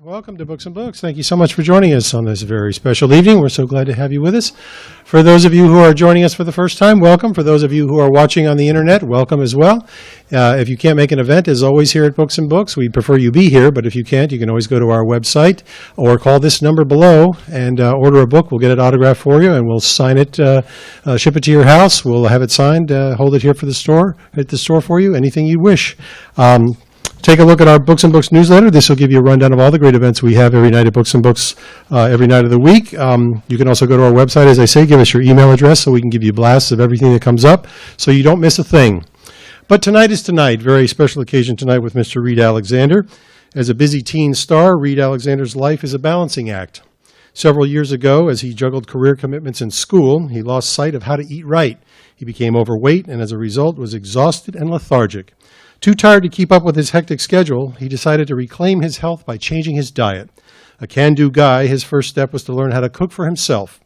Welcome to Books and Books. Thank you so much for joining us on this very special evening. We're so glad to have you with us. For those of you who are joining us for the first time, welcome. For those of you who are watching on the internet, welcome as well. If you can't make an event, as always here at Books and Books, we prefer you be here, but if you can't, you can always go to our website or call this number below and order a book. We'll get it autographed for you, and we'll sign it, ship it to your house. We'll have it signed, hold it here for the store, at the store for you, anything you wish. Take a look at our Books and Books newsletter. This will give you a rundown of all the great events we have every night at Books and Books, every night of the week. You can also go to our website, as I say, give us your email address so we can give you blasts of everything that comes up so you don't miss a thing. But tonight is tonight, very special occasion tonight with Mr. Reed Alexander. As a busy teen star, Reed Alexander's life is a balancing act. Several years ago, as he juggled career commitments in school, he lost sight of how to eat right. He became overweight and as a result was exhausted and lethargic. Too tired to keep up with his hectic schedule, he decided to reclaim his health by changing his diet. A can-do guy, his first step was to learn how to cook for himself.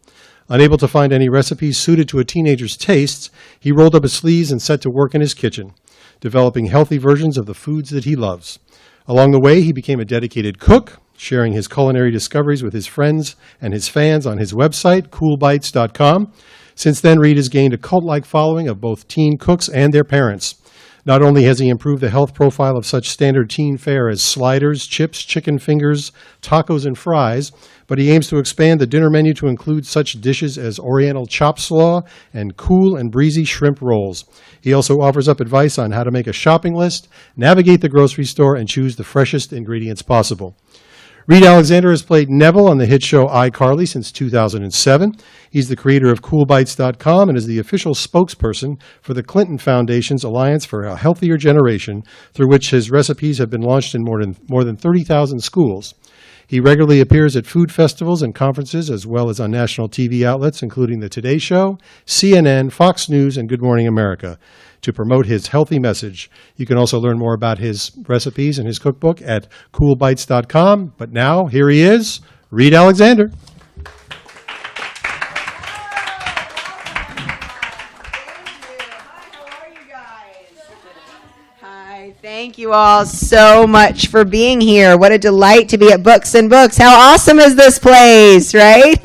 Unable to find any recipes suited to a teenager's tastes, he rolled up his sleeves and set to work in his kitchen, developing healthy versions of the foods that he loves. Along the way, he became a dedicated cook, sharing his culinary discoveries with his friends and his fans on his website, coolbites.com. Since then, Reed has gained a cult-like following of both teen cooks and their parents. Not only has he improved the health profile of such standard teen fare as sliders, chips, chicken fingers, tacos, and fries, but he aims to expand the dinner menu to include such dishes as Oriental chop slaw and cool and breezy shrimp rolls. He also offers up advice on how to make a shopping list, navigate the grocery store, and choose the freshest ingredients possible. Reed Alexander has played Neville on the hit show iCarly since 2007. He's the creator of CoolBites.com and is the official spokesperson for the Clinton Foundation's Alliance for a Healthier Generation, through which his recipes have been launched in more than 30,000 schools. He regularly appears at food festivals and conferences, as well as on national TV outlets, including The Today Show, CNN, Fox News, and Good Morning America, to promote his healthy message. You can also learn more about his recipes and his cookbook at coolbites.com. But now, here he is, Reed Alexander. Thank you all so much for being here. What a delight to be at Books and Books. How awesome is this place, right?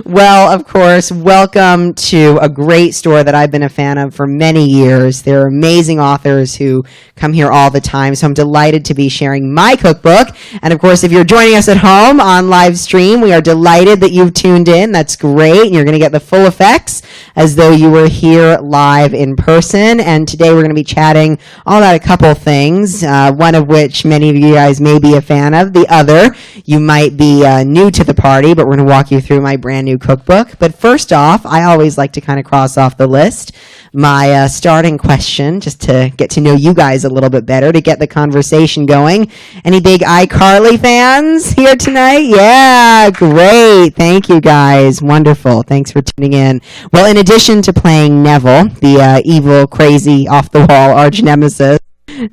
Well, of course, welcome to a great store that I've been a fan of for many years. There are amazing authors who come here all the time, so I'm delighted to be sharing my cookbook. And of course, if you're joining us at home on live stream, we are delighted that you've tuned in. That's great. And you're going to get the full effects as though you were here live in person. And today we're going to be chatting all about a couple things, one of which many of you guys may be a fan of. The other, you might be new to the party, but we're going to walk you through my brand new cookbook. But first off, I always like to kind of cross off the list my starting question, just to get to know you guys a little bit better, to get the conversation going. Any big iCarly fans here tonight? Yeah, great. Thank you guys. Wonderful. Thanks for tuning in. Well, in addition to playing Neville, the evil, crazy, off-the-wall arch nemesis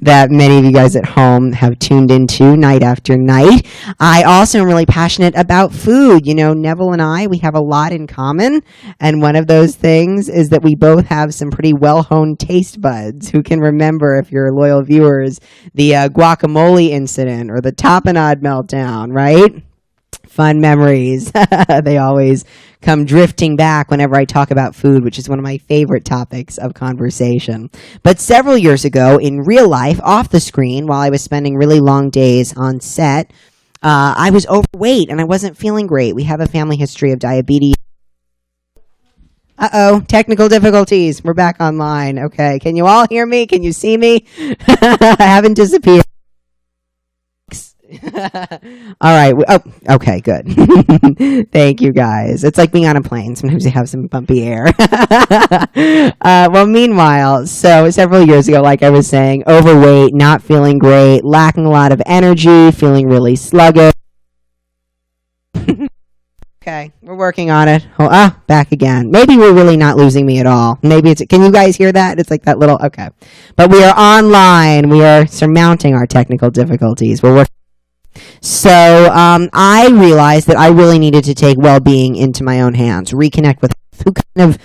that many of you guys at home have tuned into night after night, I also am really passionate about food. You know, Neville and I, we have a lot in common, and one of those things is that we both have some pretty well-honed taste buds. Who can remember, if you're loyal viewers, the guacamole incident or the tapenade meltdown, right? Fun memories. They always come drifting back whenever I talk about food, which is one of my favorite topics of conversation. But several years ago, in real life, off the screen, while I was spending really long days on set, I was overweight and I wasn't feeling great. We have a family history of diabetes. Uh-oh, technical difficulties. We're back online. Okay, can you all hear me? Can you see me? I haven't disappeared. All right. Oh, okay, good. Thank you, guys. It's like being on a plane. Sometimes you have some bumpy air. Well, meanwhile, so several years ago, like I was saying, overweight, not feeling great, lacking a lot of energy, feeling really sluggish. Okay, we're working on it. Oh, back again. Maybe we're really not losing me at all. Maybe it's, can you guys hear that? It's like that little, okay. But we are online. We are surmounting our technical difficulties. We're working. So I realized that I really needed to take well-being into my own hands, reconnect with who kind of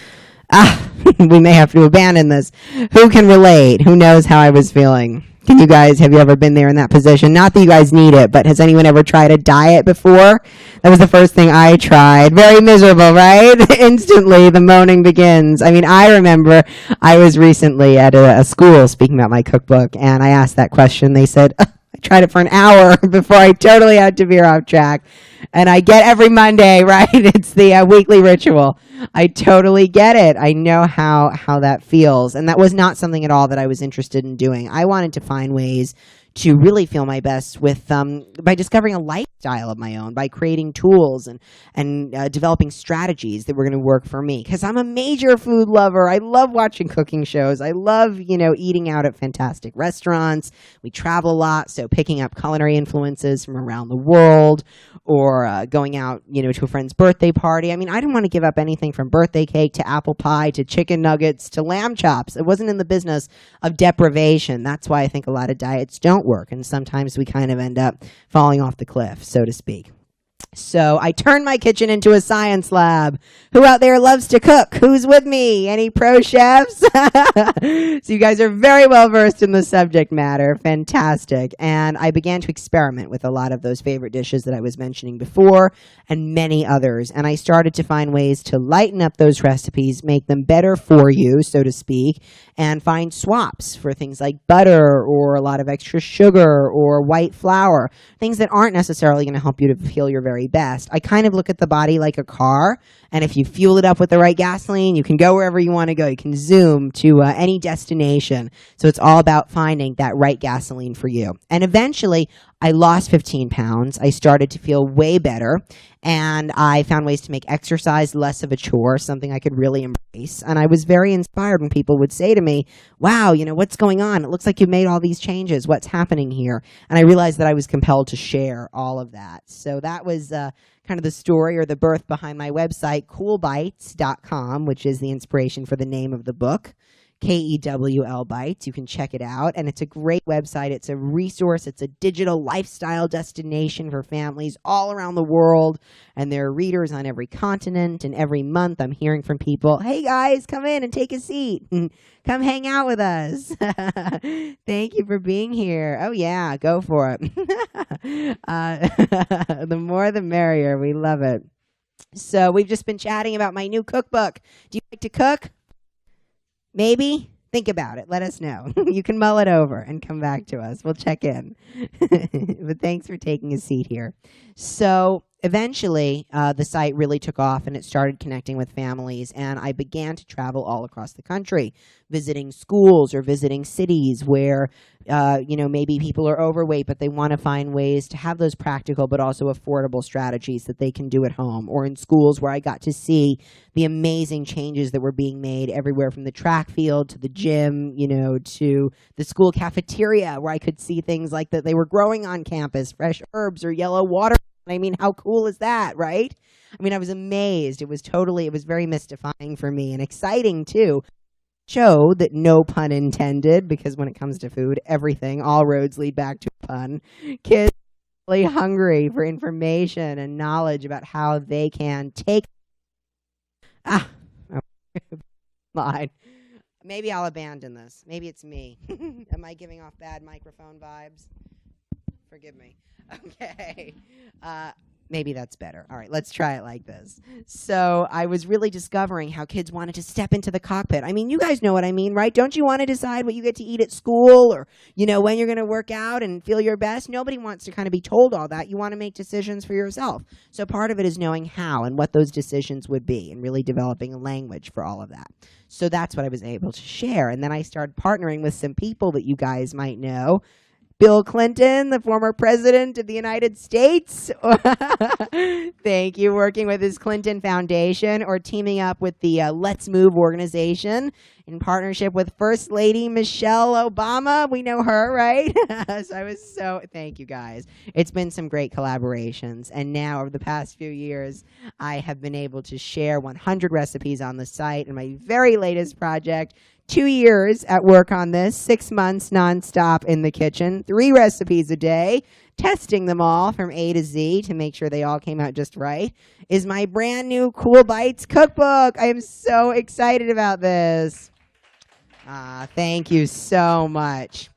we may have to abandon this. Who can relate? Who knows how I was feeling? Have you ever been there in that position? Not that you guys need it, but has anyone ever tried a diet before? That was the first thing I tried. Very miserable, right? Instantly, the moaning begins. I mean, I remember I was recently at a school speaking about my cookbook, and I asked that question. They said, I tried it for an hour before I totally had to veer off track. And I get every Monday, right? It's the weekly ritual. I totally get it. I know how that feels. And that was not something at all that I was interested in doing. I wanted to find ways to really feel my best with by discovering a lifestyle of my own, by creating tools and developing strategies that were going to work for me. Because I'm a major food lover. I love watching cooking shows. I love, eating out at fantastic restaurants. We travel a lot, so picking up culinary influences from around the world, or going out, to a friend's birthday party. I mean, I didn't want to give up anything from birthday cake to apple pie to chicken nuggets to lamb chops. It wasn't in the business of deprivation. That's why I think a lot of diets don't work, and sometimes we kind of end up falling off the cliff, so to speak. So I turned my kitchen into a science lab. Who out there loves to cook? Who's with me? Any pro chefs? So you guys are very well versed in the subject matter. Fantastic. And I began to experiment with a lot of those favorite dishes that I was mentioning before, and many others. And I started to find ways to lighten up those recipes, make them better for you, so to speak, and find swaps for things like butter or a lot of extra sugar or white flour, things that aren't necessarily going to help you to feel your very best. I kind of look at the body like a car, and if you fuel it up with the right gasoline, you can go wherever you want to go. You can zoom to any destination. So it's all about finding that right gasoline for you. And eventually, I lost 15 pounds. I started to feel way better, and I found ways to make exercise less of a chore, something I could really embrace. And I was very inspired when people would say to me, wow, what's going on? It looks like you've made all these changes. What's happening here? And I realized that I was compelled to share all of that. So that was kind of the story or the birth behind my website, KewlBites.com, which is the inspiration for the name of the book. Kewl Bites. You can check it out. And it's a great website. It's a resource. It's a digital lifestyle destination for families all around the world. And there are readers on every continent. And every month I'm hearing from people, hey guys, come in and take a seat. Come hang out with us. Thank you for being here. Oh yeah, go for it. The more the merrier. We love it. So we've just been chatting about my new cookbook. Do you like to cook? Maybe? Think about it. Let us know. You can mull it over and come back to us. We'll check in. But thanks for taking a seat here. So eventually, the site really took off, and it started connecting with families, and I began to travel all across the country, visiting schools or visiting cities where, maybe people are overweight, but they want to find ways to have those practical but also affordable strategies that they can do at home, or in schools where I got to see the amazing changes that were being made everywhere from the track field to the gym, to the school cafeteria, where I could see things like that they were growing on campus, fresh herbs or yellow water. I mean, how cool is that, right? I mean, I was amazed. It was very mystifying for me and exciting too. Show that, no pun intended, because when it comes to food, all roads lead back to a pun. Kids are really hungry for information and knowledge about how they can take. Line. Maybe I'll abandon this. Maybe it's me. Am I giving off bad microphone vibes? Forgive me. Okay. Maybe that's better. All right, let's try it like this. So I was really discovering how kids wanted to step into the cockpit. I mean, you guys know what I mean, right? Don't you want to decide what you get to eat at school, or, when you're going to work out and feel your best? Nobody wants to kind of be told all that. You want to make decisions for yourself. So part of it is knowing how and what those decisions would be, and really developing a language for all of that. So that's what I was able to share. And then I started partnering with some people that you guys might know. Bill Clinton, the former president of the United States. Thank you. Working with his Clinton Foundation, or teaming up with the Let's Move organization in partnership with First Lady Michelle Obama. We know her, right? Thank you guys. It's been some great collaborations. And now, over the past few years, I have been able to share 100 recipes on the site. And my very latest project, 2 years at work on this, 6 months nonstop in the kitchen, 3 recipes a day, testing them all from A to Z to make sure they all came out just right, is my brand new Cool Bites cookbook. I am so excited about this. Thank you so much.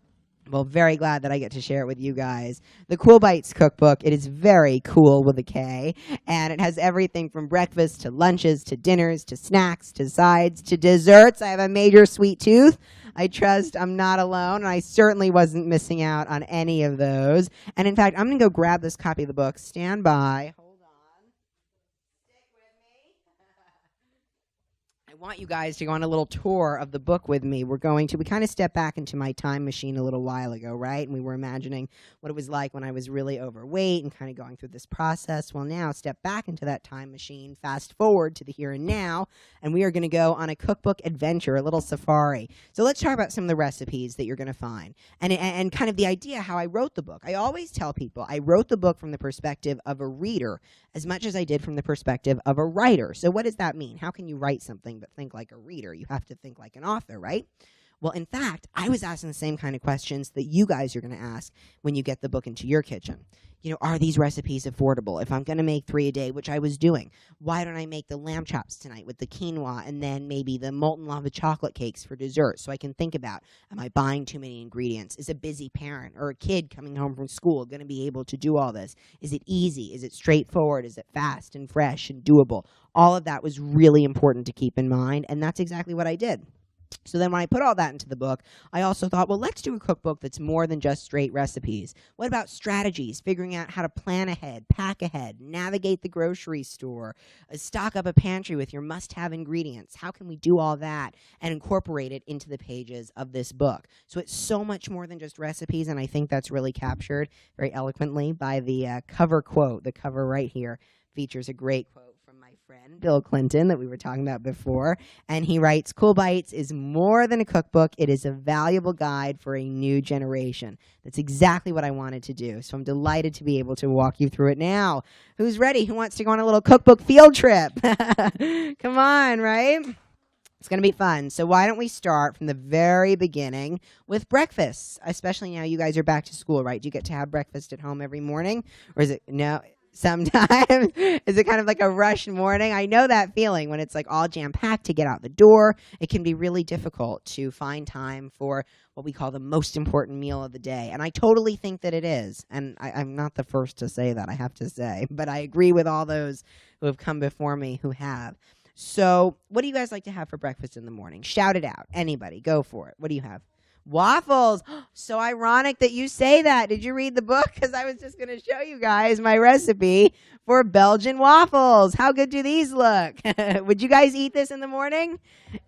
Well, very glad that I get to share it with you guys. The Cool Bites cookbook, it is very cool with a K, and it has everything from breakfast to lunches to dinners to snacks to sides to desserts. I have a major sweet tooth. I trust I'm not alone, and I certainly wasn't missing out on any of those. And in fact, I'm going to go grab this copy of the book. Stand by. Hold on. Stick with me. I want you guys to go on a little tour of the book with me. We kind of stepped back into my time machine a little while ago, right? And we were imagining what it was like when I was really overweight and kind of going through this process. Well, now step back into that time machine, fast forward to the here and now, and we are going to go on a cookbook adventure, a little safari. So let's talk about some of the recipes that you're going to find and kind of the idea how I wrote the book. I always tell people I wrote the book from the perspective of a reader as much as I did from the perspective of a writer. So what does that mean? How can you write something but think like a reader? You have to think like an author, right? Well, in fact, I was asking the same kind of questions that you guys are going to ask when you get the book into your kitchen. You know, are these recipes affordable? If I'm going to make 3 a day, which I was doing, why don't I make the lamb chops tonight with the quinoa and then maybe the molten lava chocolate cakes for dessert? So I can think about, am I buying too many ingredients? Is a busy parent or a kid coming home from school going to be able to do all this? Is it easy? Is it straightforward? Is it fast and fresh and doable? All of that was really important to keep in mind, and that's exactly what I did. So then when I put all that into the book, I also thought, well, let's do a cookbook that's more than just straight recipes. What about strategies, figuring out how to plan ahead, pack ahead, navigate the grocery store, stock up a pantry with your must-have ingredients? How can we do all that and incorporate it into the pages of this book? So it's so much more than just recipes, and I think that's really captured very eloquently by the cover quote. The cover right here features a great quote from my friend Bill Clinton that we were talking about before, and he writes, "Cool Bites is more than a cookbook. It is a valuable guide for a new generation." That's exactly what I wanted to do, so I'm delighted to be able to walk you through it now. Who's ready? Who wants to go on a little cookbook field trip? Come on, right? It's going to be fun. So why don't we start from the very beginning with breakfast, especially now you guys are back to school, right? Do you get to have breakfast at home every morning, or is it no? Sometimes. Is it kind of like a rush morning? I know that feeling when it's like all jam-packed to get out the door. It can be really difficult to find time for what we call the most important meal of the day. And I totally think that it is. And I'm not the first to say that, I have to say. But I agree with all those who have come before me who have. So what do you guys like to have for breakfast in the morning? Shout it out. Anybody, go for it. What do you have? Waffles. So ironic that you say that. Did you read the book? Because I was just going to show you guys my recipe for Belgian waffles. How good do these look? Would you guys eat this in the morning?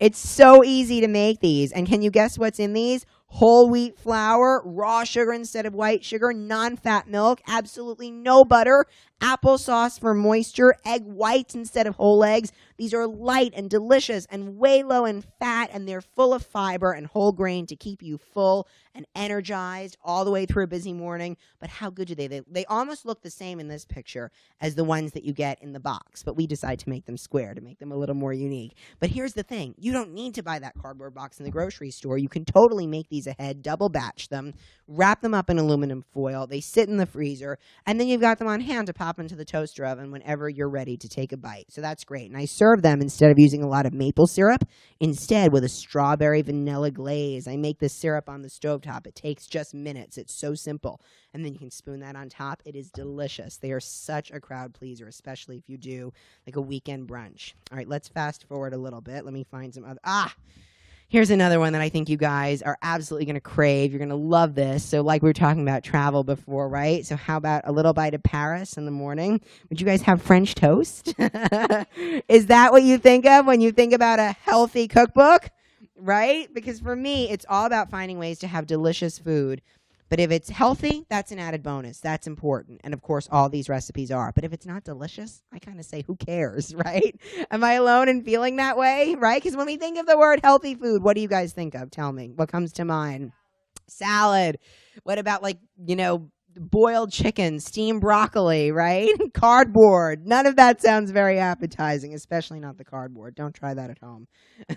It's so easy to make these. And can you guess what's in these? Whole wheat flour, raw sugar instead of white sugar, non-fat milk, absolutely no butter, applesauce for moisture, egg whites instead of whole eggs. These are light and delicious and way low in fat, and they're full of fiber and whole grain to keep you full and energized all the way through a busy morning. But how good do they? They almost look the same in this picture as the ones that you get in the box, but we decide to make them square to make them a little more unique. But here's the thing. You don't need to buy that cardboard box in the grocery store. You can totally make these ahead, double batch them, wrap them up in aluminum foil. They sit in the freezer, and then you've got them on hand to pop into the toaster oven whenever you're ready to take a bite. So that's great. And I serve them instead of using a lot of maple syrup, instead with a strawberry vanilla glaze. I make this syrup on the stovetop. It takes just minutes. It's so simple. And then you can spoon that on top. It is delicious. They are such a crowd pleaser, especially if you do like a weekend brunch. All right, let's fast forward a little bit. Let me find some other. Here's another one that I think you guys are absolutely going to crave. You're going to love this. So like we were talking about travel before, right? So how about a little bite of Paris in the morning? Would you guys have French toast? Is that what you think of when you think about a healthy cookbook? Right? Because for me, it's all about finding ways to have delicious food. But if it's healthy, that's an added bonus. That's important. And of course, all these recipes are. But if it's not delicious, I kind of say, who cares, right? Am I alone in feeling that way, right? Because when we think of the word healthy food, what do you guys think of? Tell me. What comes to mind? Salad. What about boiled chicken, steamed broccoli, right? Cardboard. None of that sounds very appetizing, especially not the cardboard. Don't try that at home.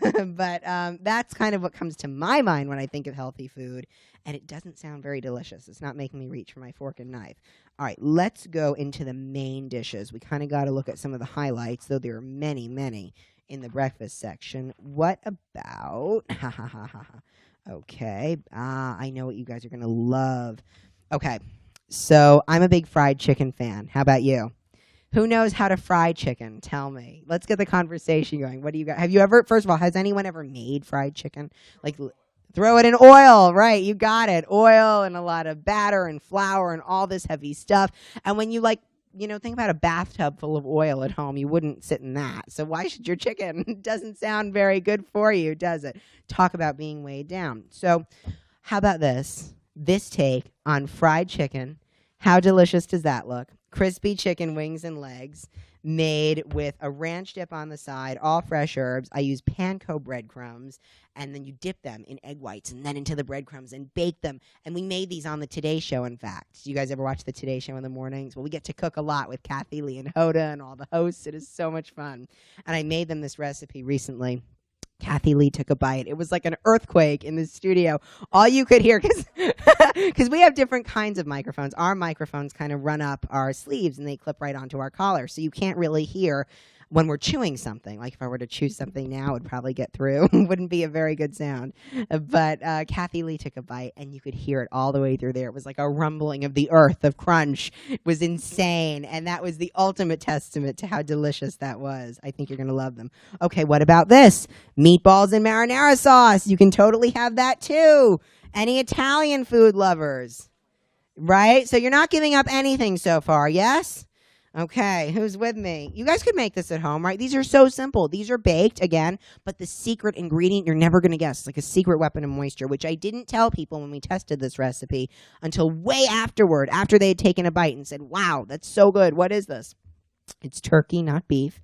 But that's kind of what comes to my mind when I think of healthy food, and it doesn't sound very delicious. It's not making me reach for my fork and knife. All right, let's go into the main dishes. We kind of got to look at some of the highlights, though there are many, many in the breakfast section. What about, okay, I know what you guys are going to love. Okay, so I'm a big fried chicken fan. How about you? Who knows how to fry chicken? Tell me. Let's get the conversation going. What do you got? Have you ever, first of all, has anyone ever made fried chicken? Like, throw it in oil, right? You got it. Oil and a lot of batter and flour and all this heavy stuff. And when you think about a bathtub full of oil at home, you wouldn't sit in that. So why should your chicken? It doesn't sound very good for you, does it? Talk about being weighed down. So how about this? This take on fried chicken. How delicious does that look? Crispy chicken wings and legs made with a ranch dip on the side, all fresh herbs. I use panko breadcrumbs, and then you dip them in egg whites and then into the breadcrumbs and bake them. And we made these on the Today Show, in fact. Do you guys ever watch the Today Show in the mornings? Well, we get to cook a lot with Kathy Lee and Hoda and all the hosts. It is so much fun. And I made them this recipe recently. Kathy Lee took a bite. It was like an earthquake in the studio. All you could hear, because we have different kinds of microphones. Our microphones kind of run up our sleeves and they clip right onto our collar. So you can't really hear when we're chewing something. Like if I were to chew something now, it would probably get through. Wouldn't be a very good sound. But Kathy Lee took a bite and you could hear it all the way through there. It was like a rumbling of the earth of crunch. It was insane. And that was the ultimate testament to how delicious that was. I think you're going to love them. Okay, what about this? Meatballs and marinara sauce. You can totally have that too. Any Italian food lovers, right? So you're not giving up anything so far, yes? Okay, who's with me? You guys could make this at home, right? These are so simple. These are baked, again, but the secret ingredient you're never going to guess. It's like a secret weapon of moisture, which I didn't tell people when we tested this recipe until way afterward, after they had taken a bite and said, wow, that's so good. What is this? It's turkey, not beef.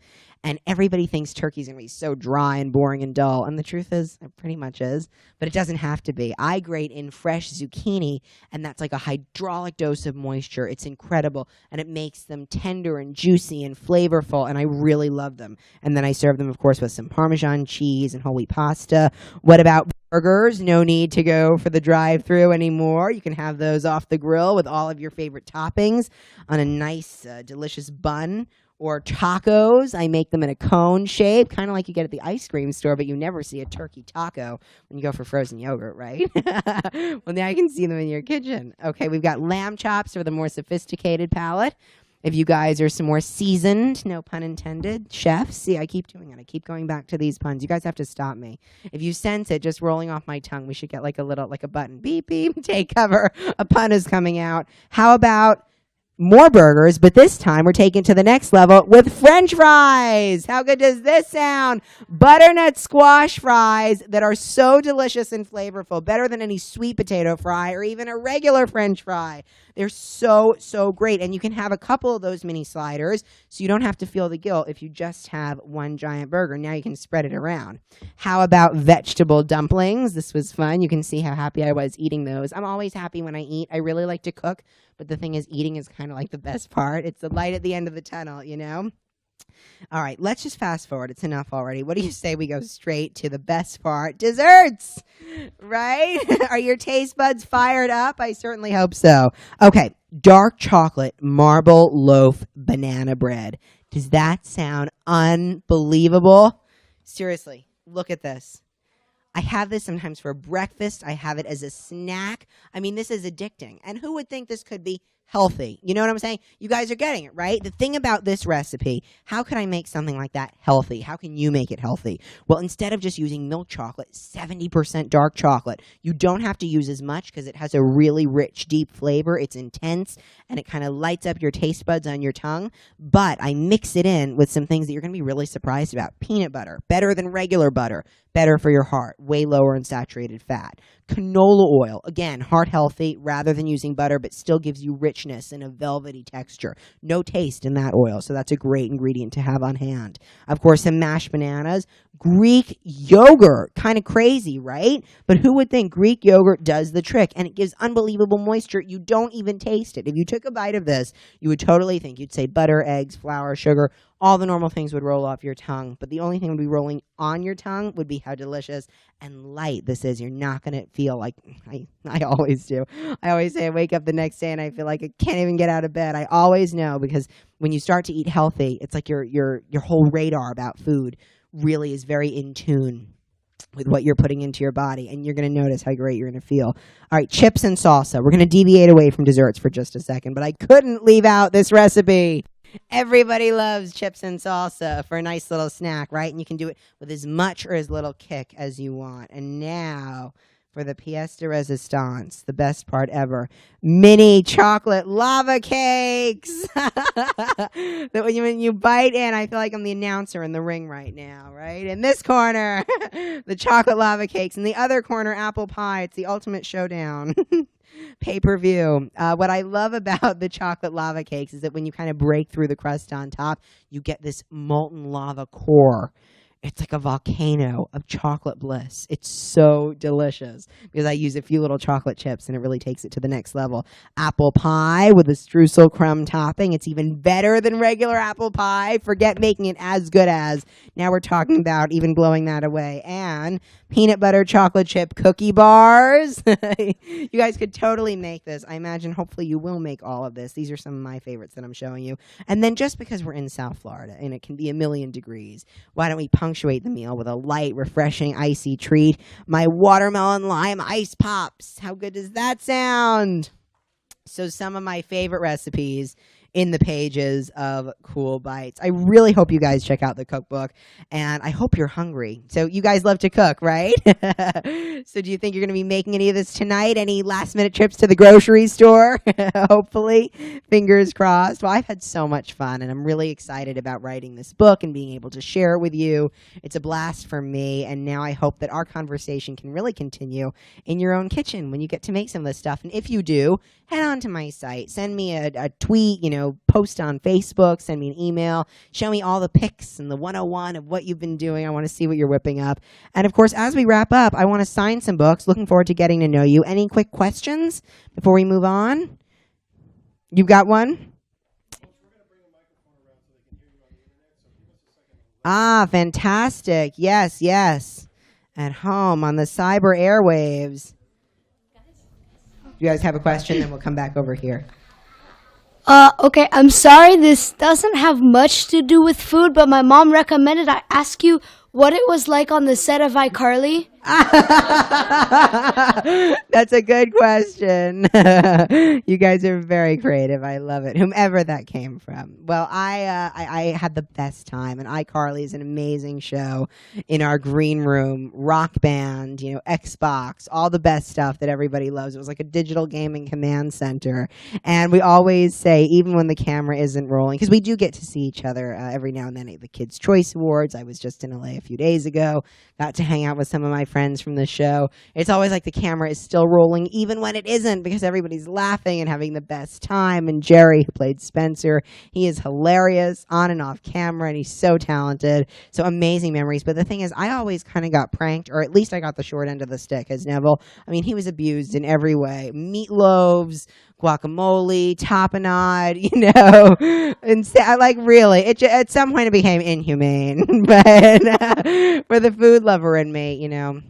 And everybody thinks turkey's going to be so dry and boring and dull. And the truth is, it pretty much is. But it doesn't have to be. I grate in fresh zucchini, and that's like a hydraulic dose of moisture. It's incredible. And it makes them tender and juicy and flavorful. And I really love them. And then I serve them, of course, with some Parmesan cheese and whole wheat pasta. What about burgers? No need to go for the drive-thru anymore. You can have those off the grill with all of your favorite toppings on a nice, delicious bun. Or tacos. I make them in a cone shape, kind of like you get at the ice cream store, but you never see a turkey taco when you go for frozen yogurt, right? Well, now you can see them in your kitchen. Okay, we've got lamb chops for the more sophisticated palate. If you guys are some more seasoned, no pun intended, chefs. See, I keep doing it. I keep going back to these puns. You guys have to stop me. If you sense it just rolling off my tongue, we should get like a button. Beep, beep, take cover. A pun is coming out. How about more burgers, but this time we're taking it to the next level with French fries. How good does this sound? Butternut squash fries that are so delicious and flavorful, better than any sweet potato fry or even a regular French fry. They're so, so great. And you can have a couple of those mini sliders, so you don't have to feel the guilt if you just have one giant burger. Now you can spread it around. How about vegetable dumplings? This was fun. You can see how happy I was eating those. I'm always happy when I eat. I really like to cook, but the thing is, eating is kind of like the best part. It's the light at the end of the tunnel, you know? All right, let's just fast forward. It's enough already. What do you say we go straight to the best part? Desserts, right? Are your taste buds fired up? I certainly hope so. Okay, dark chocolate marble loaf banana bread. Does that sound unbelievable? Seriously, look at this. I have this sometimes for breakfast. I have it as a snack. I mean, this is addicting. And who would think this could be healthy? You know what I'm saying? You guys are getting it, right? The thing about this recipe, how can I make something like that healthy? How can you make it healthy? Well, instead of just using milk chocolate, 70% dark chocolate. You don't have to use as much because it has a really rich, deep flavor. It's intense, and it kind of lights up your taste buds on your tongue. But I mix it in with some things that you're going to be really surprised about. Peanut butter, better than regular butter, better for your heart, way lower in saturated fat. Canola oil, again, heart healthy rather than using butter, but still gives you rich richness and a velvety texture. No taste in that oil, so that's a great ingredient to have on hand. Of course, some mashed bananas. Greek yogurt, kind of crazy, right? But who would think Greek yogurt does the trick, and it gives unbelievable moisture. You don't even taste it. If you took a bite of this, you would totally think, you'd say butter, eggs, flour, sugar, all the normal things would roll off your tongue, but the only thing would be rolling on your tongue would be how delicious and light this is. You're not going to feel like, I always do. I always say I wake up the next day and I feel like I can't even get out of bed. I always know, because when you start to eat healthy, it's like your whole radar about food really is very in tune with what you're putting into your body, and you're going to notice how great you're going to feel. All right, chips and salsa. We're going to deviate away from desserts for just a second, but I couldn't leave out this recipe. Everybody loves chips and salsa for a nice little snack, right? And you can do it with as much or as little kick as you want. And now for the pièce de résistance, the best part ever, mini chocolate lava cakes. That when you bite in, I feel like I'm the announcer in the ring right now, right? In this corner, the chocolate lava cakes. In the other corner, apple pie. It's the ultimate showdown. Pay-per-view. What I love about the chocolate lava cakes is that when you kind of break through the crust on top, you get this molten lava core. It's like a volcano of chocolate bliss. It's so delicious because I use a few little chocolate chips and it really takes it to the next level. Apple pie with a streusel crumb topping. It's even better than regular apple pie. Forget making it as good as. Now we're talking about even blowing that away. And peanut butter chocolate chip cookie bars. You guys could totally make this. I imagine hopefully you will make all of this. These are some of my favorites that I'm showing you. And then just because we're in South Florida and it can be a million degrees, why don't we punctuate the meal with a light, refreshing, icy treat? My watermelon lime ice pops. How good does that sound? So some of my favorite recipes in the pages of Cool Bites. I really hope you guys check out the cookbook, and I hope you're hungry. So you guys love to cook, right? So do you think you're going to be making any of this tonight? Any last-minute trips to the grocery store? Hopefully. Fingers crossed. Well, I've had so much fun, and I'm really excited about writing this book and being able to share it with you. It's a blast for me, and now I hope that our conversation can really continue in your own kitchen when you get to make some of this stuff. And if you do, head on to my site. Send me a tweet, post on Facebook, send me an email, show me all the pics and the 101 of what you've been doing. I want to see what you're whipping up. And of course, as we wrap up, I want to sign some books. Looking forward to getting to know you. Any quick questions before we move on? You've got one? Ah, fantastic. Yes, yes. At home on the cyber airwaves. You guys have a question, then we'll come back over here. Okay, I'm sorry this doesn't have much to do with food, but my mom recommended I ask you what it was like on the set of iCarly. That's a good question. You guys are very creative. I love it. Whomever that came from. Well, I had the best time, and iCarly is an amazing show in our green room, rock band, Xbox, all the best stuff that everybody loves. It was like a digital gaming command center, and we always say, even when the camera isn't rolling, because we do get to see each other every now and then at the Kids' Choice Awards. I was just in LA a few days ago, got to hang out with some of my friends from the show. It's always like the camera is still rolling even when it isn't, because everybody's laughing and having the best time. And Jerry, who played Spencer, he is hilarious on and off camera, and he's so talented. So amazing memories. But the thing is, I always kind of got pranked, or at least I got the short end of the stick as Neville. I mean, he was abused in every way. Meatloaves, guacamole, tapenade, and really, at some point it became inhumane. But for the food lover in me,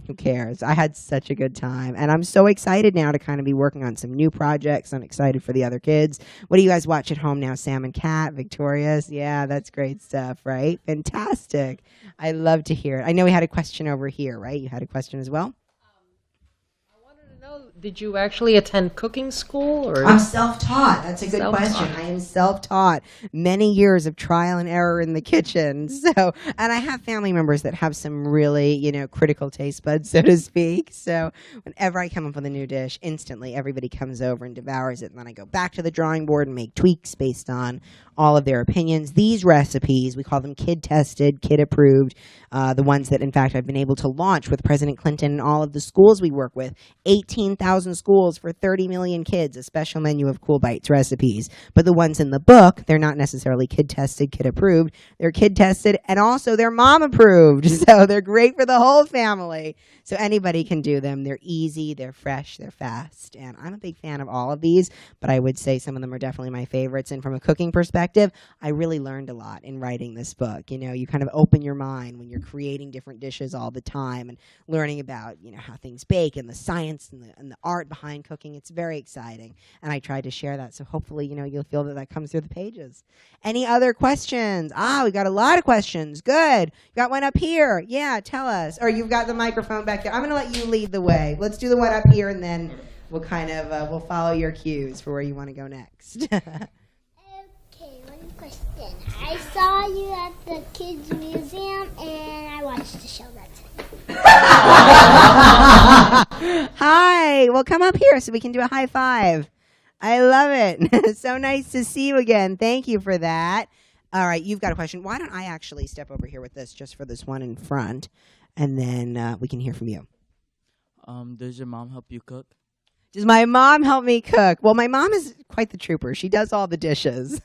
who cares? I had such a good time, and I'm so excited now to kind of be working on some new projects. I'm excited for the other kids. What do you guys watch at home now? Sam and Cat, Victorious? Yeah, that's great stuff, right? Fantastic. I love to hear it. I know we had a question over here, right? You had a question as well? Did you actually attend cooking school? Or? I'm self-taught. That's a good question. I am self-taught. Many years of trial and error in the kitchen. So, and I have family members that have some really, critical taste buds, so to speak. So whenever I come up with a new dish, instantly everybody comes over and devours it. And then I go back to the drawing board and make tweaks based on all of their opinions. These recipes, we call them kid-tested, kid-approved, the ones that, in fact, I've been able to launch with President Clinton and all of the schools we work with. 18,000 1,000 schools for 30 million kids, a special menu of Cool Bites recipes. But the ones in the book, they're not necessarily kid tested, kid approved. They're kid tested and also they're mom approved. So they're great for the whole family. So anybody can do them. They're easy, they're fresh, they're fast. And I'm a big fan of all of these, but I would say some of them are definitely my favorites. And from a cooking perspective, I really learned a lot in writing this book. You know, you kind of open your mind when you're creating different dishes all the time and learning about, you know, how things bake and the science and the art behind cooking. It's very exciting. And I tried to share that. So hopefully, you know, you'll feel that that comes through the pages. Any other questions? We got a lot of questions. Good. Got one up here. Yeah, tell us. Or you've got the microphone back there. I'm going to let you lead the way. Let's do the one up here and then we'll kind of, we'll follow your cues for where you want to go next. Okay, one question. I saw you at the kids' museum, and I watched the show that time. Hi. Well, come up here so we can do a high five. I love it. So nice to see you again. Thank you for that. All right, you've got a question. Why don't I actually step over here with this just for this one in front, and then we can hear from you. Does your mom help you cook? Does my mom help me cook? Well, my mom is quite the trooper. She does all the dishes.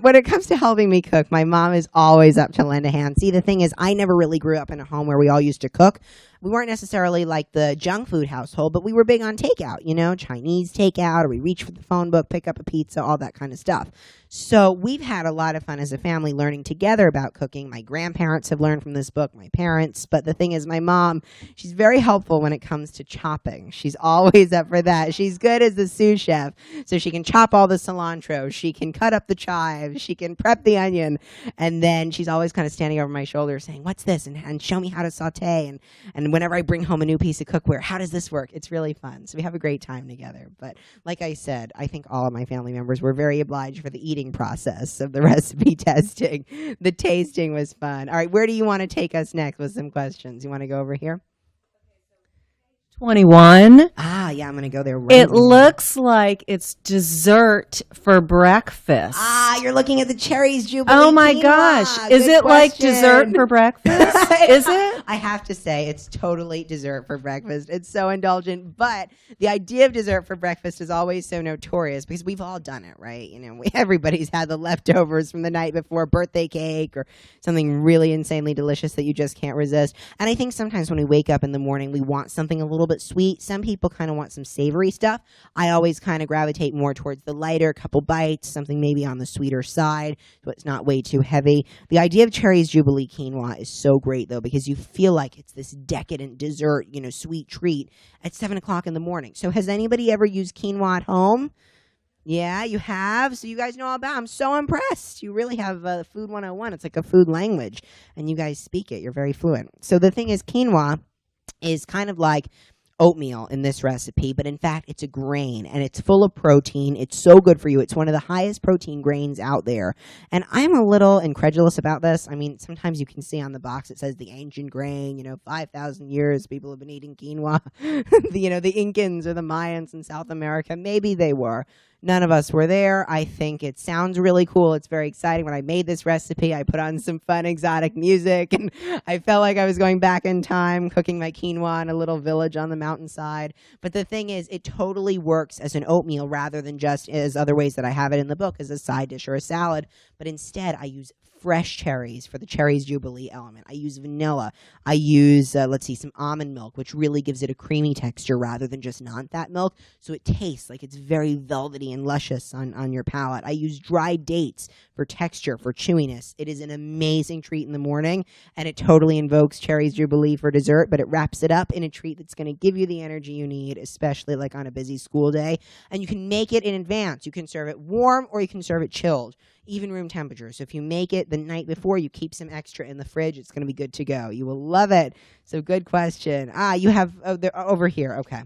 When it comes to helping me cook, my mom is always up to lend a hand. See, the thing is, I never really grew up in a home where we all used to cook. We weren't necessarily like the junk food household, but we were big on takeout, you know, Chinese takeout, or we reach for the phone book, pick up a pizza, all that kind of stuff. So we've had a lot of fun as a family learning together about cooking. My grandparents have learned from this book, my parents. But the thing is, my mom, she's very helpful when it comes to chopping. She's always up for that. She's good as the sous chef. So she can chop all the cilantro. She can cut up the chives. She can prep the onion. And then she's always kind of standing over my shoulder saying, what's this? And show me how to saute. And whenever I bring home a new piece of cookware, how does this work? It's really fun. So we have a great time together. But like I said, I think all of my family members were very obliged for the eating process of the recipe testing. The tasting was fun. All right, where do you want to take us next with some questions? You want to go over here? 21. Yeah, I'm going to go there right It now. looks like it's dessert for breakfast. You're looking at the Cherries Jubilee. Oh my quinoa. gosh. Is Good it like question. dessert for breakfast? Is it? I have to say, it's totally dessert for breakfast. It's so indulgent. But the idea of dessert for breakfast is always so notorious because we've all done it, right? You know, everybody's had the leftovers from the night before, birthday cake or something really insanely delicious that you just can't resist. And I think sometimes when we wake up in the morning, we want something a little bit sweet. Some people kind of want some savory stuff. I always kind of gravitate more towards the lighter, couple bites, something maybe on the sweeter side, so it's not way too heavy. The idea of Cherries Jubilee quinoa is so great, though, because you feel like it's this decadent dessert, you know, sweet treat at 7 o'clock in the morning. So has anybody ever used quinoa at home? Yeah, you have? So you guys know all about it. I'm so impressed. You really have Food 101. It's like a food language, and you guys speak it. You're very fluent. So the thing is, quinoa is kind of like oatmeal in this recipe, but in fact it's a grain and it's full of protein. It's so good for you. It's one of the highest protein grains out there. And I'm a little incredulous about this. I mean, sometimes you can see on the box it says the ancient grain, you know, 5,000 years people have been eating quinoa. You know, the Incans or the Mayans in South America, maybe they were. None of us were there. I think it sounds really cool. It's very exciting. When I made this recipe, I put on some fun exotic music, and I felt like I was going back in time, cooking my quinoa in a little village on the mountainside. But the thing is, it totally works as an oatmeal rather than just as other ways that I have it in the book as a side dish or a salad. But instead, I use fresh cherries for the Cherries Jubilee element. I use vanilla. I use, some almond milk, which really gives it a creamy texture rather than just non-fat milk. So it tastes like it's very velvety and luscious on your palate. I use dried dates for texture, for chewiness. It is an amazing treat in the morning, and it totally invokes Cherries Jubilee for dessert, but it wraps it up in a treat that's going to give you the energy you need, especially like on a busy school day. And you can make it in advance. You can serve it warm or you can serve it chilled, even room temperature. So if you make it the night before, you keep some extra in the fridge, it's going to be good to go. You will love it. So good question. You have over here. Okay.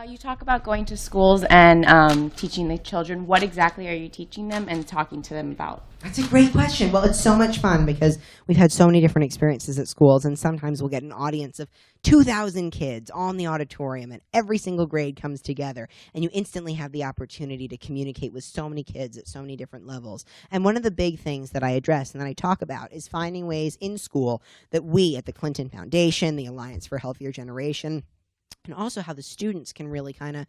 You talk about going to schools and teaching the children. What exactly are you teaching them and talking to them about? That's a great question. Well, it's so much fun because we've had so many different experiences at schools, and sometimes we'll get an audience of 2,000 kids all in the auditorium, and every single grade comes together, and you instantly have the opportunity to communicate with so many kids at so many different levels. And one of the big things that I address and that I talk about is finding ways in school that we at the Clinton Foundation, the Alliance for a Healthier Generation, and also how the students can really kind of,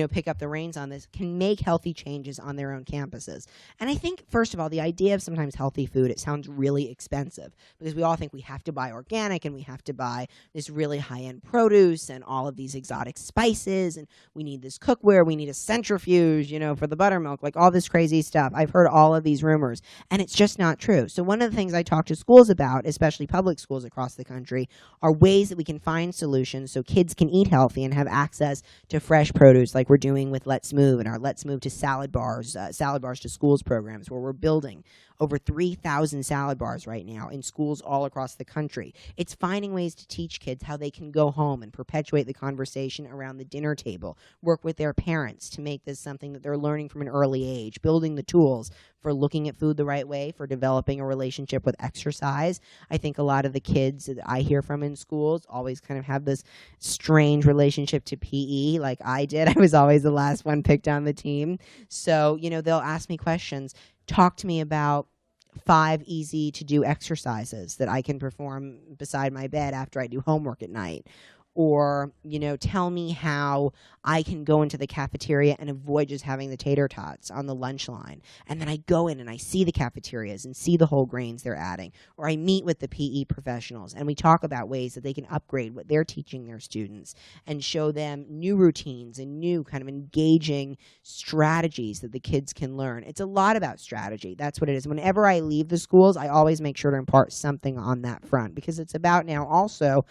pick up the reins on this, can make healthy changes on their own campuses. And I think, first of all, the idea of sometimes healthy food, it sounds really expensive because we all think we have to buy organic and we have to buy this really high-end produce and all of these exotic spices, and we need this cookware, we need a centrifuge, for the buttermilk, like all this crazy stuff. I've heard all of these rumors, and it's just not true. So one of the things I talk to schools about, especially public schools across the country, are ways that we can find solutions so kids can eat healthy and have access to fresh produce, like we're doing with Let's Move and our Let's Move to Salad Bars to Schools programs, where we're building over 3,000 salad bars right now in schools all across the country. It's finding ways to teach kids how they can go home and perpetuate the conversation around the dinner table, work with their parents to make this something that they're learning from an early age, building the tools for looking at food the right way, for developing a relationship with exercise. I think a lot of the kids that I hear from in schools always kind of have this strange relationship to PE, like I did. I was always the last one picked on the team. So, they'll ask me questions. Talk to me about 5 easy to do exercises that I can perform beside my bed after I do homework at night. Or, tell me how I can go into the cafeteria and avoid just having the tater tots on the lunch line. And then I go in and I see the cafeterias and see the whole grains they're adding. Or I meet with the PE professionals and we talk about ways that they can upgrade what they're teaching their students and show them new routines and new kind of engaging strategies that the kids can learn. It's a lot about strategy. That's what it is. Whenever I leave the schools, I always make sure to impart something on that front, because it's about now also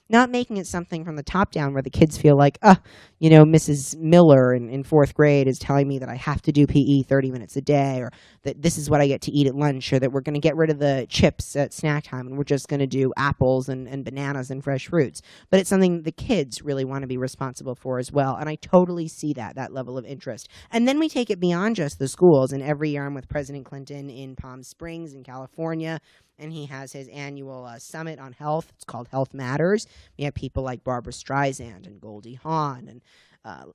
not making it something from the top down where the kids feel like, Mrs. Miller in 4th grade is telling me that I have to do PE 30 minutes a day, or that this is what I get to eat at lunch, or that we're going to get rid of the chips at snack time and we're just going to do apples and bananas and fresh fruits. But it's something the kids really want to be responsible for as well. And I totally see that level of interest. And then we take it beyond just the schools. And every year I'm with President Clinton in Palm Springs in California, and he has his annual summit on health. It's called Health Matters. We have people like Barbara Streisand and Goldie Hawn and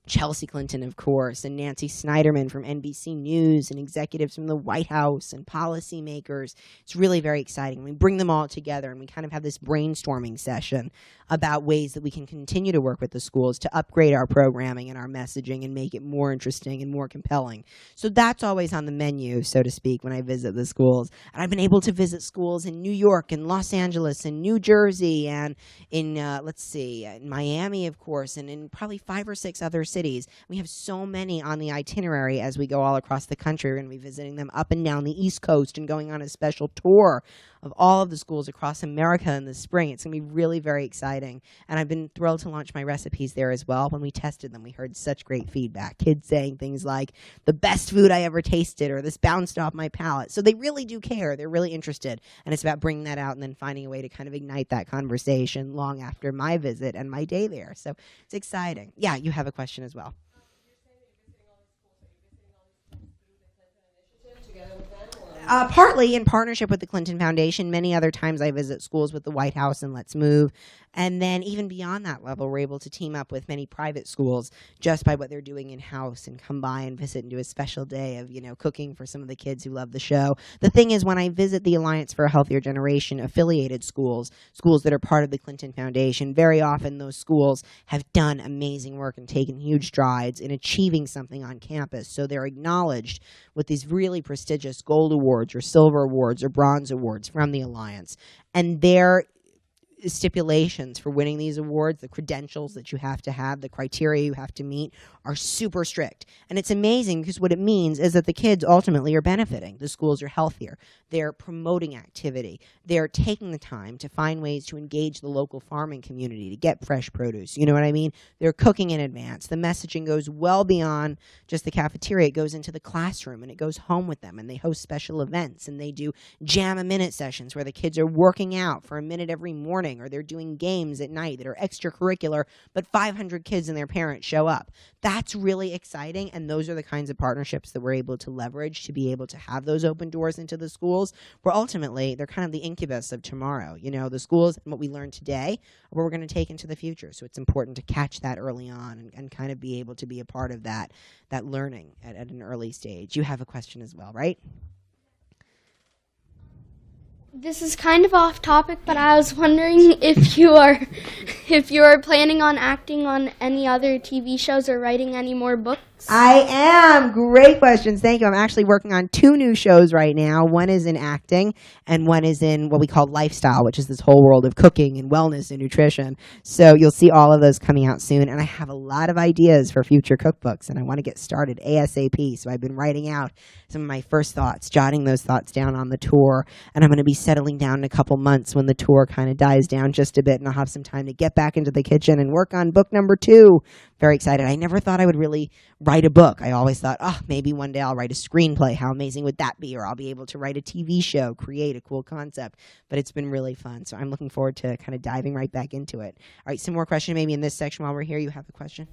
Chelsea Clinton, of course, and Nancy Snyderman from NBC News, and executives from the White House and policymakers. It's really very exciting. We bring them all together and we kind of have this brainstorming session about ways that we can continue to work with the schools to upgrade our programming and our messaging and make it more interesting and more compelling. So that's always on the menu, so to speak, when I visit the schools. And I've been able to visit schools in New York and Los Angeles and New Jersey and in, in Miami, of course, and in probably 5 or 6 other cities. We have so many on the itinerary as we go all across the country. We're going to be visiting them up and down the East Coast and going on a special tour of all of the schools across America in the spring. It's going to be really very exciting. And I've been thrilled to launch my recipes there as well. When we tested them, we heard such great feedback. Kids saying things like, the best food I ever tasted, or this bounced off my palate. So they really do care. They're really interested. And it's about bringing that out and then finding a way to kind of ignite that conversation long after my visit and my day there. So it's exciting. Yeah, you have a question as well. Partly in partnership with the Clinton Foundation. Many other times I visit schools with the White House and Let's Move. And then even beyond that level, we're able to team up with many private schools just by what they're doing in-house and come by and visit and do a special day of, cooking for some of the kids who love the show. The thing is, when I visit the Alliance for a Healthier Generation affiliated schools that are part of the Clinton Foundation, very often those schools have done amazing work and taken huge strides in achieving something on campus. So they're acknowledged with these really prestigious gold awards or silver awards or bronze awards from the Alliance. And their stipulations for winning these awards, the credentials that you have to have, the criteria you have to meet, are super strict. And it's amazing because what it means is that the kids ultimately are benefiting. The schools are healthier. They're promoting activity. They're taking the time to find ways to engage the local farming community to get fresh produce. You know what I mean? They're cooking in advance. The messaging goes well beyond just the cafeteria. It goes into the classroom and it goes home with them, and they host special events and they do jam-a-minute sessions where the kids are working out for a minute every morning morning, or they're doing games at night that are extracurricular, but 500 kids and their parents show up. That's really exciting, and those are the kinds of partnerships that we're able to leverage to be able to have those open doors into the schools, where ultimately they're kind of the incubus of tomorrow. You know, the schools and what we learn today are what we're going to take into the future. So it's important to catch that early on and kind of be able to be a part of that learning at an early stage. You have a question as well, right? This is kind of off topic, but I was wondering if you are planning on acting on any other TV shows or writing any more books. I am. Great questions. Thank you. I'm actually working on 2 new shows right now. One is in acting, and one is in what we call lifestyle, which is this whole world of cooking and wellness and nutrition. So you'll see all of those coming out soon. And I have a lot of ideas for future cookbooks, and I want to get started ASAP. So I've been writing out some of my first thoughts, jotting those thoughts down on the tour. And I'm going to be settling down in a couple months when the tour kind of dies down just a bit, and I'll have some time to get back into the kitchen and work on book number 2. Very excited. I never thought I would really write a book. I always thought, maybe one day I'll write a screenplay. How amazing would that be? Or I'll be able to write a TV show, create a cool concept. But it's been really fun. So I'm looking forward to kind of diving right back into it. All right, some more questions maybe in this section while we're here. You have a question?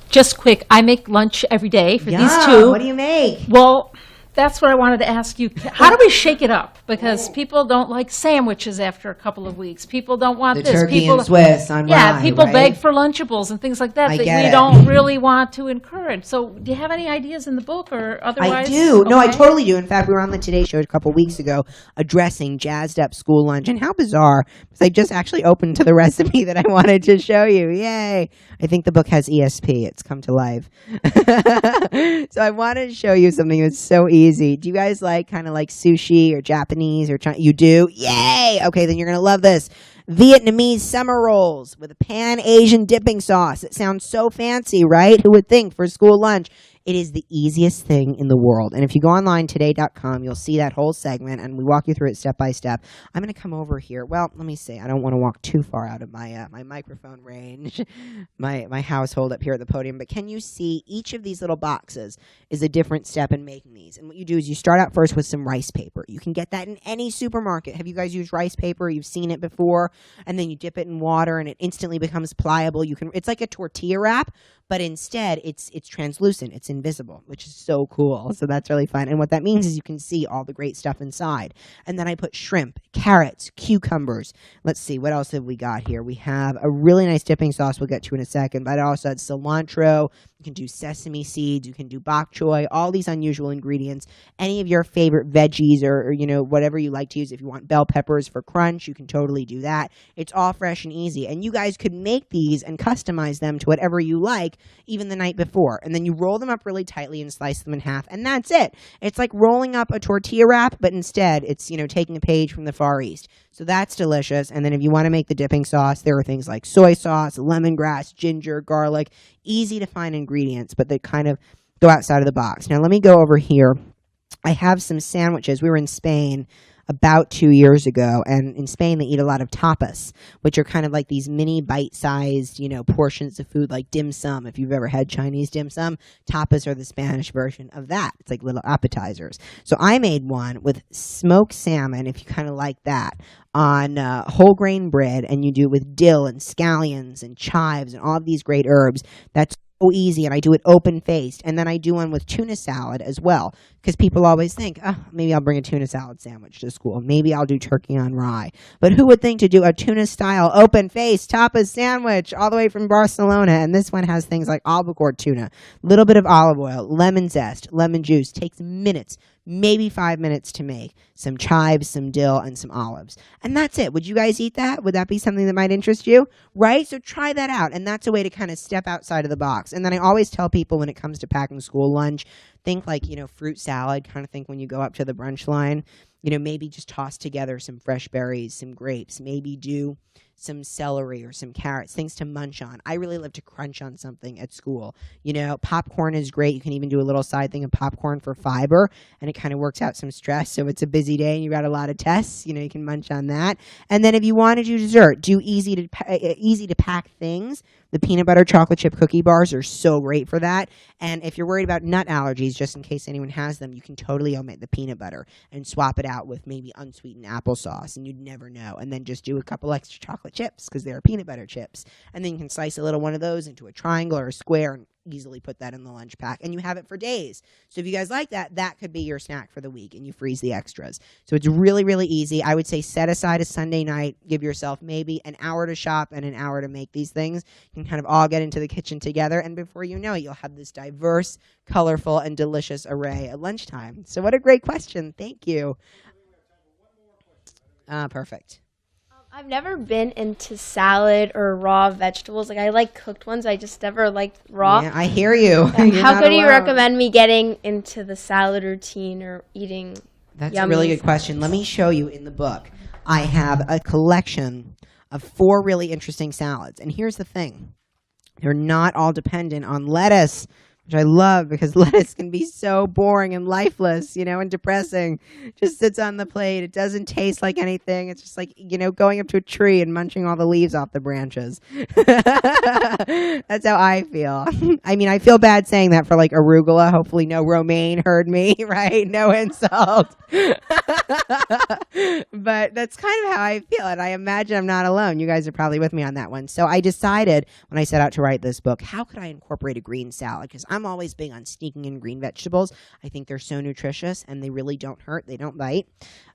Just quick, I make lunch every day for these Yeah, 2. what do you make? Well, that's what I wanted to ask you. How do we shake it up? Because people don't like sandwiches after a couple of weeks. People don't want The this. turkey People, and Swiss on rye, people right? beg for Lunchables and things like that I that get we it. don't really want to encourage. So do you have any ideas in the book or otherwise? I do. No, I Okay. totally do. In fact, we were on the Today Show a couple weeks ago addressing jazzed up school lunch. And how bizarre, because I just actually opened to the recipe that I wanted to show you. Yay. I think the book has ESP. It's come to life. So I wanted to show you something that's so easy. Do you guys like kind of like sushi or Japanese or Chinese? You do? Yay. Okay, then you're going to love this. Vietnamese summer rolls with a pan Asian dipping sauce. It sounds so fancy, right? Who would think for school lunch? It is the easiest thing in the world. And if you go online, today.com, you'll see that whole segment, and we walk you through it step by step. I'm going to come over here. Well, let me see. I don't want to walk too far out of my my microphone range, my household up here at the podium. But can you see each of these little boxes is a different step in making these? And what you do is you start out first with some rice paper. You can get that in any supermarket. Have you guys used rice paper? You've seen it before. And then you dip it in water, and it instantly becomes pliable. It's like a tortilla wrap, but instead it's translucent. It's invisible, which is so cool. So that's really fun. And what that means is you can see all the great stuff inside. And then I put shrimp, carrots, cucumbers. Let's see, what else have we got here? We have a really nice dipping sauce we'll get to in a second, but I also had cilantro. You can do sesame seeds. You can do bok choy, all these unusual ingredients. Any of your favorite veggies or whatever you like to use. If you want bell peppers for crunch, you can totally do that. It's all fresh and easy. And you guys could make these and customize them to whatever you like, even the night before. And then you roll them up really tightly and slice them in half. And that's it. It's like rolling up a tortilla wrap, but instead it's, taking a page from the Far East. So that's delicious. And then if you want to make the dipping sauce, there are things like soy sauce, lemongrass, ginger, garlic, easy to find ingredients, but they kind of go outside of the box. Now let me go over here. I have some sandwiches. We were in Spain about 2 years ago, and in Spain they eat a lot of tapas, which are kind of like these mini bite-sized, portions of food like dim sum. If you've ever had Chinese dim sum, tapas are the Spanish version of that. It's like little appetizers. So I made one with smoked salmon, if you kind of like that, on whole grain bread, and you do it with dill and scallions and chives and all of these great herbs. That's so easy, and I do it open-faced. And then I do one with tuna salad as well, because people always think, maybe I'll bring a tuna salad sandwich to school. Maybe I'll do turkey on rye. But who would think to do a tuna-style open-faced tapas sandwich all the way from Barcelona? And this one has things like albacore tuna, little bit of olive oil, lemon zest, lemon juice. Takes minutes, maybe 5 minutes to make. Some chives, some dill, and some olives. And that's it. Would you guys eat that? Would that be something that might interest you? Right? So try that out. And that's a way to kind of step outside of the box. And then I always tell people when it comes to packing school lunch, think like, fruit salad, kind of think when you go up to the brunch line, maybe just toss together some fresh berries, some grapes, maybe do some celery or some carrots, things to munch on. I really love to crunch on something at school. You know, popcorn is great. You can even do a little side thing of popcorn for fiber, and it kind of works out some stress. So if it's a busy day and you've got a lot of tests, you know, you can munch on that. And then if you want to do dessert, do easy to pack things. The peanut butter chocolate chip cookie bars are so great for that. And if you're worried about nut allergies, just in case anyone has them, you can totally omit the peanut butter and swap it out with maybe unsweetened applesauce, and you'd never know. And then just do a couple extra chocolate chips because they're peanut butter chips. And then you can slice a little one of those into a triangle or a square and easily put that in the lunch pack, and you have it for days. So if you guys like that, that could be your snack for the week, and you freeze the extras. So it's really, really easy. I would say set aside a Sunday night, give yourself maybe an hour to shop and an hour to make these things. You can kind of all get into the kitchen together, and before you know it, you'll have this diverse, colorful, and delicious array at lunchtime. So what a great question. Thank you. Perfect. I've never been into salad or raw vegetables. Like, I like cooked ones. I just never liked raw. Yeah, I hear you. How could you recommend me getting into the salad routine or eating That's a really good question. Let me show you in the book. I have a collection of 4 really interesting salads. And here's the thing. They're not all dependent on lettuce, which I love because lettuce can be so boring and lifeless, you know, and depressing. Just sits on the plate. It doesn't taste like anything. It's just like, you know, going up to a tree and munching all the leaves off the branches. That's how I feel. I mean, I feel bad saying that for like arugula. Hopefully no romaine heard me, right? No insult. But that's kind of how I feel, and I imagine I'm not alone. You guys are probably with me on that one. So I decided when I set out to write this book, how could I incorporate a green salad? Because I'm always big on sneaking in green vegetables. I think they're so nutritious, and they really don't hurt. They don't bite.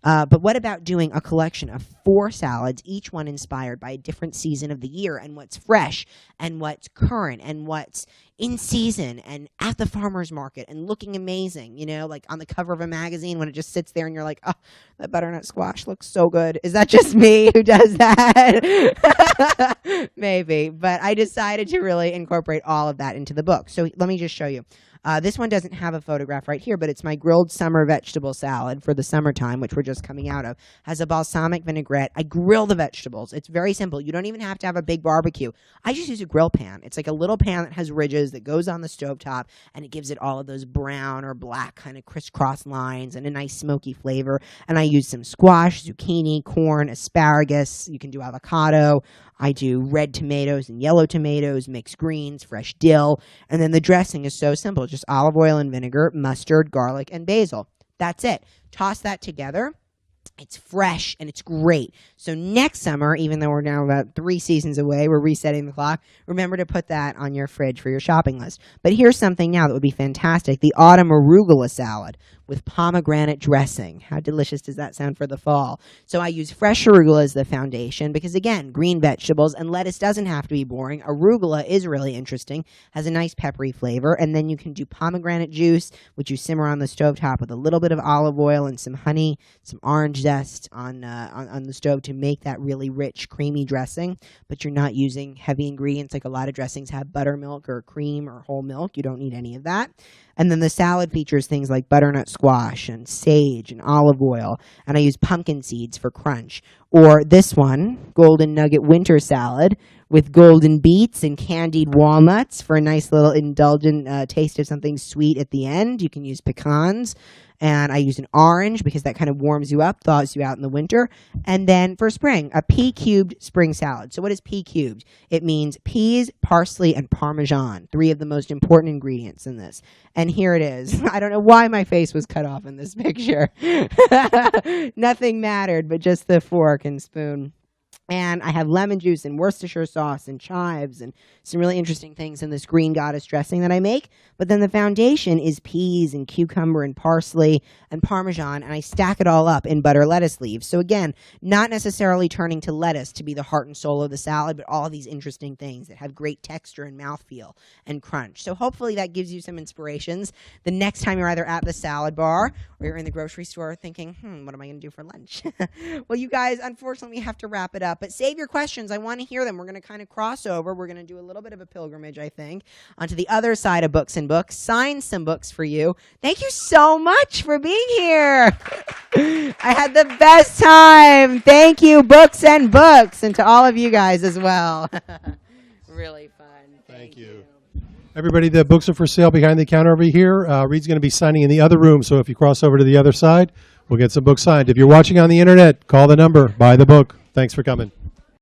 But what about doing a collection of 4 salads, each one inspired by a different season of the year, and what's fresh, and what's current, and what's in season, and at the farmer's market, and looking amazing, you know, like on the cover of a magazine when it just sits there and you're like, oh, that butternut squash looks so good. Is that just me who does that? Maybe. But I decided to really incorporate all of that into the book. So let me just show you. This one doesn't have a photograph right here, but it's my grilled summer vegetable salad for the summertime, which we're just coming out of. Has a balsamic vinaigrette. I grill the vegetables. It's very simple. You don't even have to have a big barbecue. I just use a grill pan. It's like a little pan that has ridges that goes on the stovetop, and it gives it all of those brown or black kind of crisscross lines and a nice smoky flavor. And I use some squash, zucchini, corn, asparagus. You can do avocado. I do red tomatoes and yellow tomatoes, mixed greens, fresh dill. And then the dressing is so simple. Just olive oil and vinegar, mustard, garlic, and basil. That's it. Toss that together. It's fresh and it's great. So next summer, even though we're now about 3 seasons away, we're resetting the clock, remember to put that on your fridge for your shopping list. But here's something now that would be fantastic. The autumn arugula salad with pomegranate dressing. How delicious does that sound for the fall? So I use fresh arugula as the foundation because, again, green vegetables, and lettuce doesn't have to be boring. Arugula is really interesting, has a nice peppery flavor, and then you can do pomegranate juice, which you simmer on the stovetop with a little bit of olive oil and some honey, some orange zest on the stove to make that really rich, creamy dressing, but you're not using heavy ingredients like a lot of dressings have buttermilk or cream or whole milk. You don't need any of that. And then the salad features things like butternut squash and sage and olive oil. And I use pumpkin seeds for crunch. Or this one, golden nugget winter salad with golden beets and candied walnuts for a nice little indulgent taste of something sweet at the end. You can use pecans. And I use an orange because that kind of warms you up, thaws you out in the winter. And then for spring, a pea cubed spring salad. So what is pea cubed? It means peas, parsley, and Parmesan, 3 of the most important ingredients in this. And here it is. I don't know why my face was cut off in this picture. Nothing mattered but just the fork and spoon. And I have lemon juice and Worcestershire sauce and chives and some really interesting things in this green goddess dressing that I make. But then the foundation is peas and cucumber and parsley and Parmesan, and I stack it all up in butter lettuce leaves. So again, not necessarily turning to lettuce to be the heart and soul of the salad, but all these interesting things that have great texture and mouthfeel and crunch. So hopefully that gives you some inspirations. The next time you're either at the salad bar or you're in the grocery store thinking, what am I going to do for lunch? Well, you guys, unfortunately, we have to wrap it up. But save your questions. I want to hear them. We're going to kind of cross over. We're going to do a little bit of a pilgrimage, I think, onto the other side of Books and Books, sign some books for you. Thank you so much for being here. I had the best time. Thank you, Books and Books, and to all of you guys as well. Really fun. Thank you. Everybody, the books are for sale behind the counter over here. Reed's going to be signing in the other room, so if you cross over to the other side, we'll get some books signed. If you're watching on the internet, call the number, buy the book. Thanks for coming.